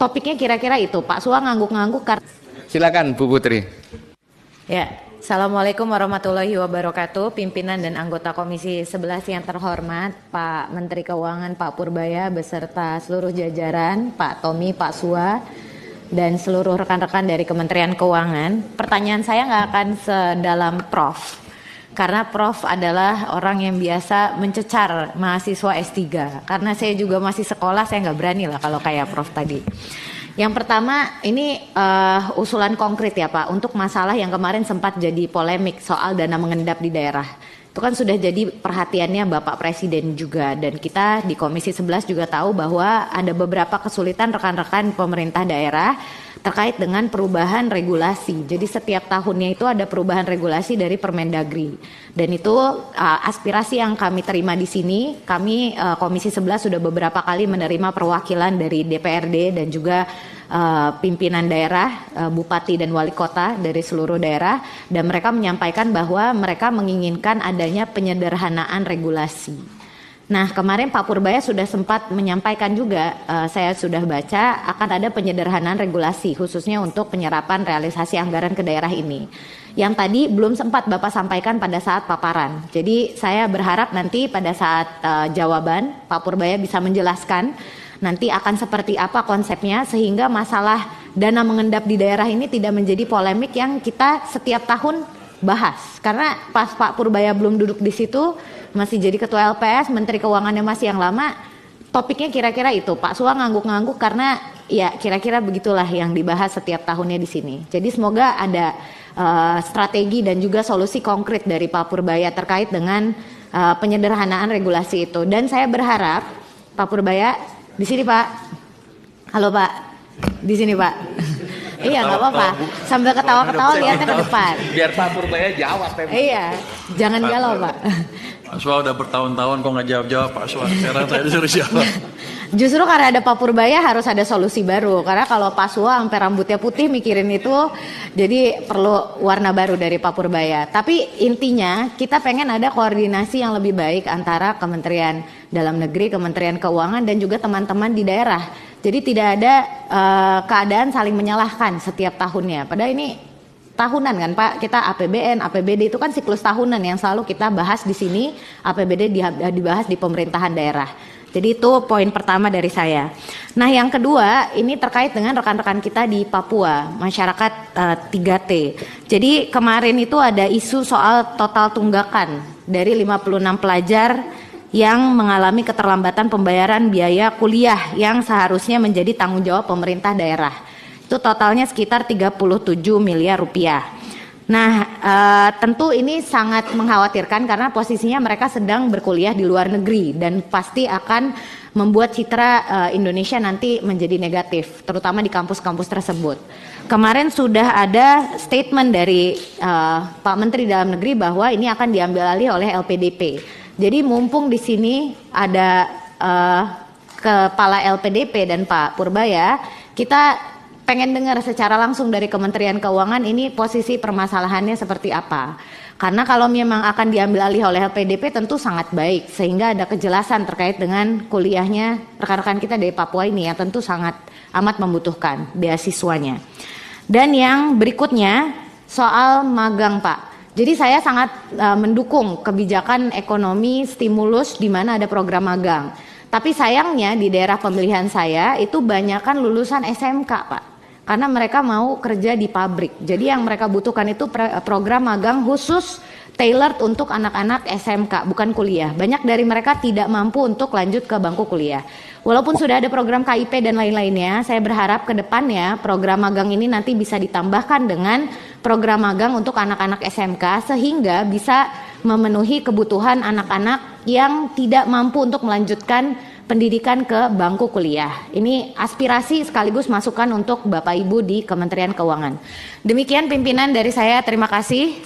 topiknya kira-kira itu. Pak Sua ngangguk-ngangguk karena... Silakan Bu Putri. Ya, Assalamualaikum warahmatullahi wabarakatuh. Pimpinan dan anggota Komisi 11 yang terhormat, Pak Menteri Keuangan Pak Purbaya beserta seluruh jajaran, Pak Tommy, Pak Sua, dan seluruh rekan-rekan dari Kementerian Keuangan. Pertanyaan saya nggak akan sedalam Prof. Karena Prof adalah orang yang biasa mencecar mahasiswa S3. Karena saya juga masih sekolah, saya nggak berani lah kalau kayak Prof tadi. Yang pertama, ini usulan konkret ya Pak, untuk masalah yang kemarin sempat jadi polemik soal dana mengendap di daerah. Itu kan sudah jadi perhatiannya Bapak Presiden juga, dan kita di Komisi 11 juga tahu bahwa ada beberapa kesulitan rekan-rekan pemerintah daerah terkait dengan perubahan regulasi. Jadi setiap tahunnya itu ada perubahan regulasi dari Permendagri. Dan itu aspirasi yang kami terima di sini. Kami Komisi 11 sudah beberapa kali menerima perwakilan dari DPRD dan juga pimpinan daerah, bupati dan wali kota dari seluruh daerah, dan mereka menyampaikan bahwa mereka menginginkan adanya penyederhanaan regulasi. Nah, kemarin Pak Purbaya sudah sempat menyampaikan juga, saya sudah baca, akan ada penyederhanaan regulasi khususnya untuk penyerapan realisasi anggaran ke daerah ini. Yang tadi belum sempat Bapak sampaikan pada saat paparan. Jadi saya berharap nanti pada saat jawaban Pak Purbaya bisa menjelaskan nanti akan seperti apa konsepnya sehingga masalah dana mengendap di daerah ini tidak menjadi polemik yang kita setiap tahun bahas. Karena pas Pak Purbaya belum duduk di situ, masih jadi ketua LPS, Menteri Keuangannya masih yang lama, topiknya kira-kira itu. Pak Sua ngangguk-ngangguk karena ya kira-kira begitulah yang dibahas setiap tahunnya di sini. Jadi semoga ada strategi dan juga solusi konkret dari Pak Purbaya terkait dengan penyederhanaan regulasi itu. Dan saya berharap Pak Purbaya di sini Pak, halo Pak, di sini Pak. Iya nggak apa-apa, sambil ketawa-ketawa lihatnya ke depan. Biar Pak Purbaya jawab. Iya, jangan galau Pak. Pak Sua udah bertahun-tahun kok nggak jawab-jawab Pak Sua. Sekarang saya disuruh jawab. Justru karena ada Pak Purbaya harus ada solusi baru. Karena kalau Pak Sua sampai rambutnya putih mikirin itu, jadi perlu warna baru dari Pak Purbaya. Tapi intinya kita pengen ada koordinasi yang lebih baik antara Kementerian Dalam Negeri, Kementerian Keuangan dan juga teman-teman di daerah. Jadi tidak ada keadaan saling menyalahkan setiap tahunnya. Padahal ini tahunan kan Pak, kita APBN, APBD itu kan siklus tahunan yang selalu kita bahas di sini, APBD dibahas di pemerintahan daerah. Jadi itu poin pertama dari saya. Nah yang kedua ini terkait dengan rekan-rekan kita di Papua, masyarakat 3T. Jadi kemarin itu ada isu soal total tunggakan dari 56 pelajar yang mengalami keterlambatan pembayaran biaya kuliah yang seharusnya menjadi tanggung jawab pemerintah daerah. Itu totalnya sekitar 37 miliar rupiah. Nah, tentu ini sangat mengkhawatirkan karena posisinya mereka sedang berkuliah di luar negeri dan pasti akan membuat citra Indonesia nanti menjadi negatif, terutama di kampus-kampus tersebut. Kemarin sudah ada statement dari Pak Menteri Dalam Negeri bahwa ini akan diambil alih oleh LPDP. Jadi mumpung di sini ada Kepala LPDP dan Pak Purbaya, kita pengen dengar secara langsung dari Kementerian Keuangan ini posisi permasalahannya seperti apa. Karena kalau memang akan diambil alih oleh LPDP tentu sangat baik sehingga ada kejelasan terkait dengan kuliahnya rekan-rekan kita dari Papua ini yang tentu sangat amat membutuhkan beasiswanya. Dan yang berikutnya soal magang Pak. Jadi saya sangat mendukung kebijakan ekonomi stimulus di mana ada program magang. Tapi sayangnya di daerah pemilihan saya itu banyakkan lulusan SMK Pak. Karena mereka mau kerja di pabrik. Jadi yang mereka butuhkan itu program magang khusus tailored untuk anak-anak SMK, bukan kuliah. Banyak dari mereka tidak mampu untuk lanjut ke bangku kuliah. Walaupun sudah ada program KIP dan lain-lainnya, saya berharap ke depannya program magang ini nanti bisa ditambahkan dengan program magang untuk anak-anak SMK sehingga bisa memenuhi kebutuhan anak-anak yang tidak mampu untuk melanjutkan pendidikan ke bangku kuliah. Ini aspirasi sekaligus masukan untuk Bapak Ibu di Kementerian Keuangan. Demikian pimpinan dari saya, terima kasih.